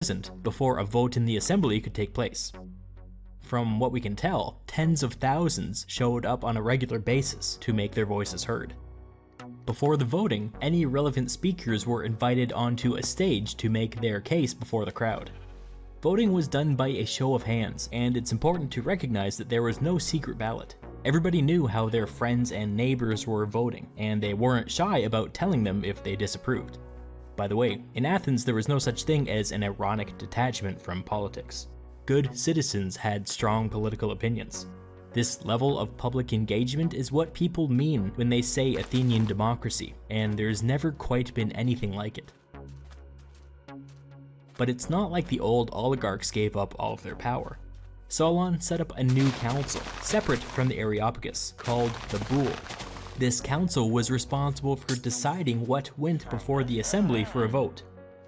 present before a vote in the assembly could take place. From what we can tell, tens of thousands showed up on a regular basis to make their voices heard. Before the voting, any relevant speakers were invited onto a stage to make their case before the crowd. Voting was done by a show of hands, and it's important to recognize that there was no secret ballot. Everybody knew how their friends and neighbors were voting, and they weren't shy about telling them if they disapproved. By the way, in Athens there was no such thing as an ironic detachment from politics. Good citizens had strong political opinions. This level of public engagement is what people mean when they say Athenian democracy, and there's never quite been anything like it. But it's not like the old oligarchs gave up all of their power. Solon set up a new council, separate from the Areopagus, called the Boule. This council was responsible for deciding what went before the assembly for a vote.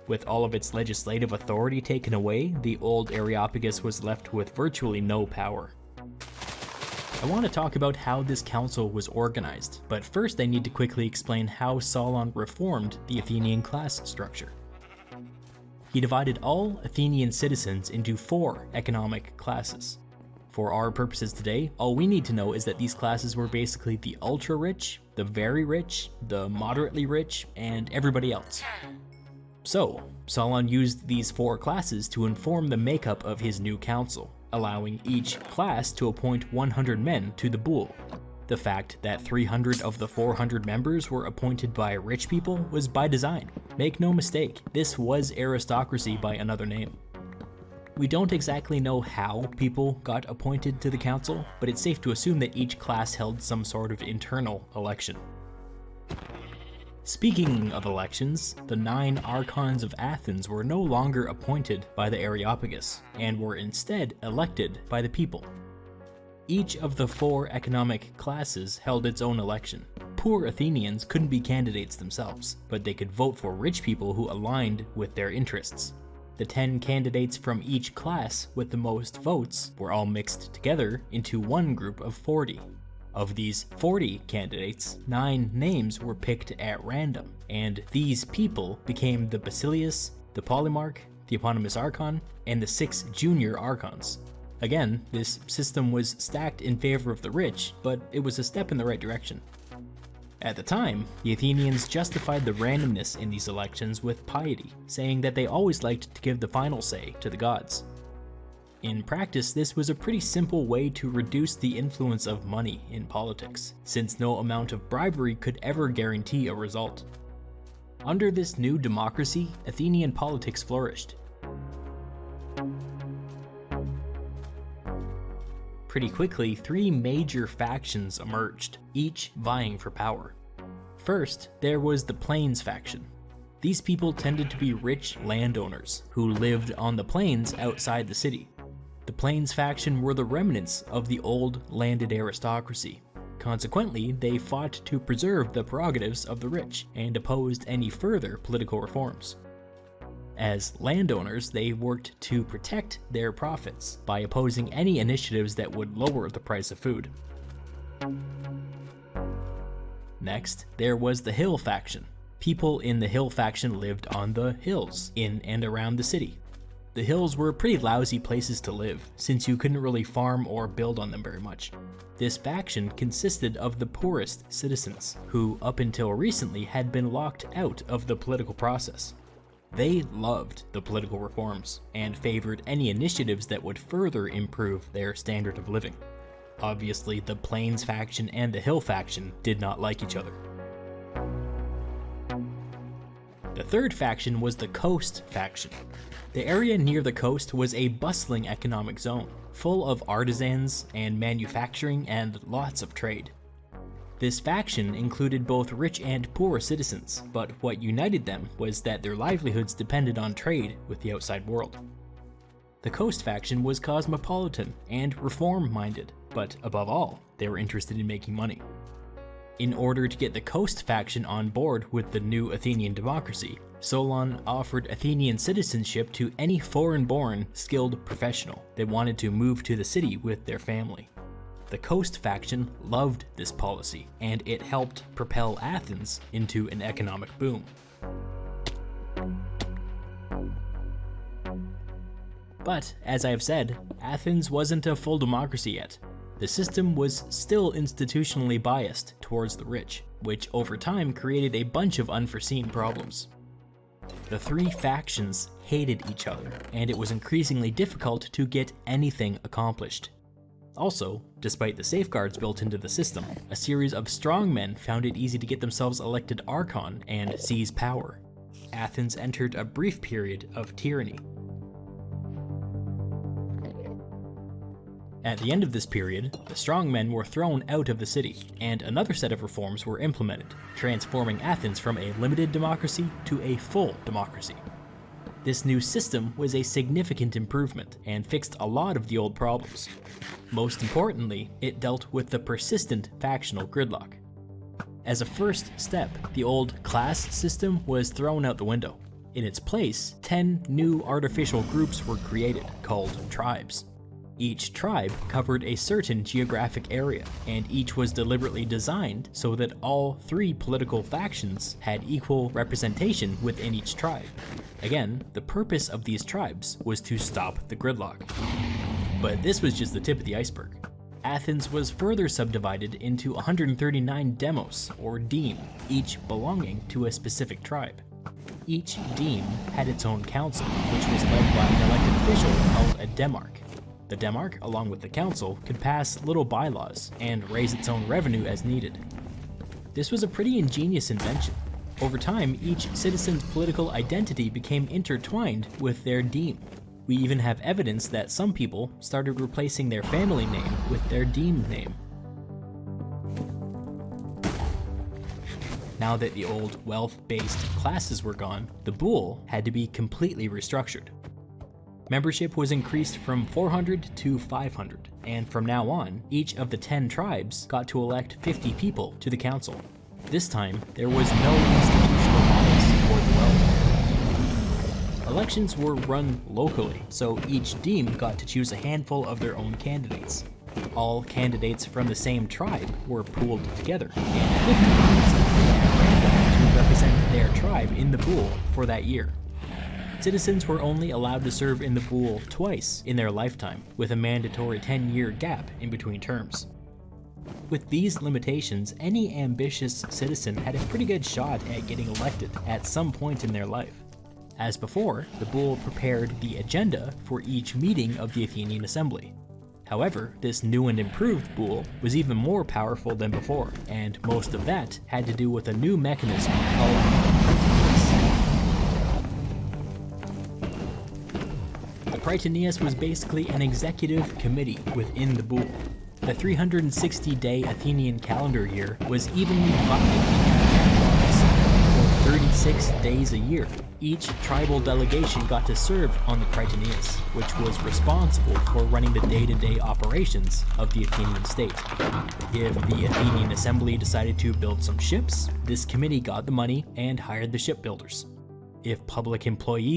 With all of its legislative authority taken away, the old Areopagus was left with virtually no power. I want to talk about how this council was organized, but first I need to quickly explain how Solon reformed the Athenian class structure. He divided all Athenian citizens into 4 economic classes. For our purposes today, all we need to know is that these classes were basically the ultra-rich, the very rich, the moderately rich, and everybody else. So, Solon used these 4 classes to inform the makeup of his new council, allowing each class to appoint 100 men to the Boule. The fact that 300 of the 400 members were appointed by rich people was by design. Make no mistake, this was aristocracy by another name. We don't exactly know how people got appointed to the council, but it's safe to assume that each class held some sort of internal election. Speaking of elections, the 9 archons of Athens were no longer appointed by the Areopagus, and were instead elected by the people. Each of the 4 economic classes held its own election. Poor Athenians couldn't be candidates themselves, but they could vote for rich people who aligned with their interests. The 10 candidates from each class with the most votes were all mixed together into one group of 40. Of these 40 candidates, 9 names were picked at random, and these people became the Basilius, the Polemarch, the eponymous archon, and the 6 junior archons. Again, this system was stacked in favor of the rich, but it was a step in the right direction. At the time, the Athenians justified the randomness in these elections with piety, saying that they always liked to give the final say to the gods. In practice, this was a pretty simple way to reduce the influence of money in politics, since no amount of bribery could ever guarantee a result. Under this new democracy, Athenian politics flourished. Pretty quickly, 3 major factions emerged, each vying for power. First, there was the Plains faction. These people tended to be rich landowners who lived on the plains outside the city. The Plains faction were the remnants of the old landed aristocracy. Consequently, they fought to preserve the prerogatives of the rich and opposed any further political reforms. As landowners, they worked to protect their profits by opposing any initiatives that would lower the price of food. Next, there was the Hill faction. People in the Hill faction lived on the hills, in and around the city. The hills were pretty lousy places to live, since you couldn't really farm or build on them very much. This faction consisted of the poorest citizens, who up until recently had been locked out of the political process. They loved the political reforms, and favored any initiatives that would further improve their standard of living. Obviously, the Plains faction and the Hill faction did not like each other. The third faction was the Coast faction. The area near the coast was a bustling economic zone, full of artisans and manufacturing and lots of trade. This faction included both rich and poor citizens, but what united them was that their livelihoods depended on trade with the outside world. The Coast faction was cosmopolitan and reform-minded, but above all, they were interested in making money. In order to get the Coast faction on board with the new Athenian democracy, Solon offered Athenian citizenship to any foreign-born, skilled professional that wanted to move to the city with their family. The Coast faction loved this policy, and it helped propel Athens into an economic boom. But, as I've said, Athens wasn't a full democracy yet. The system was still institutionally biased towards the rich, which over time created a bunch of unforeseen problems. The three factions hated each other, and it was increasingly difficult to get anything accomplished. Also, despite the safeguards built into the system, a series of strongmen found it easy to get themselves elected archon and seize power. Athens entered a brief period of tyranny. At the end of this period, the strongmen were thrown out of the city, and another set of reforms were implemented, transforming Athens from a limited democracy to a full democracy. This new system was a significant improvement and fixed a lot of the old problems. Most importantly, it dealt with the persistent factional gridlock. As a first step, the old class system was thrown out the window. In its place, 10 new artificial groups were created, called tribes. Each tribe covered a certain geographic area, and each was deliberately designed so that all three political factions had equal representation within each tribe. Again, the purpose of these tribes was to stop the gridlock. But this was just the tip of the iceberg. Athens was further subdivided into 139 demos, or deme, each belonging to a specific tribe. Each deme had its own council, which was led by an elected official called a demarch. The demarch, along with the council, could pass little bylaws and raise its own revenue as needed. This was a pretty ingenious invention. Over time, each citizen's political identity became intertwined with their deme. We even have evidence that some people started replacing their family name with their deme name. Now that the old wealth-based classes were gone, the boule had to be completely restructured. Membership was increased from 400 to 500, and from now on, each of the 10 tribes got to elect 50 people to the council. This time, there was no institutional bias toward the wealthy. Elections were run locally, so each deme got to choose a handful of their own candidates. All candidates from the same tribe were pooled together, and 50 to represent their tribe in the boule for that year. Citizens were only allowed to serve in the boule twice in their lifetime, with a mandatory 10-year gap in between terms. With these limitations, any ambitious citizen had a pretty good shot at getting elected at some point in their life. As before, the boule prepared the agenda for each meeting of the Athenian assembly. However, this new and improved boule was even more powerful than before, and most of that had to do with a new mechanism called Prytaneus was basically an executive committee within the boule. The 360-day Athenian calendar year was evenly divided into 36 days a year. Each tribal delegation got to serve on the Prytaneus, which was responsible for running the day-to-day operations of the Athenian state. If the Athenian assembly decided to build some ships, this committee got the money and hired the shipbuilders. If public employees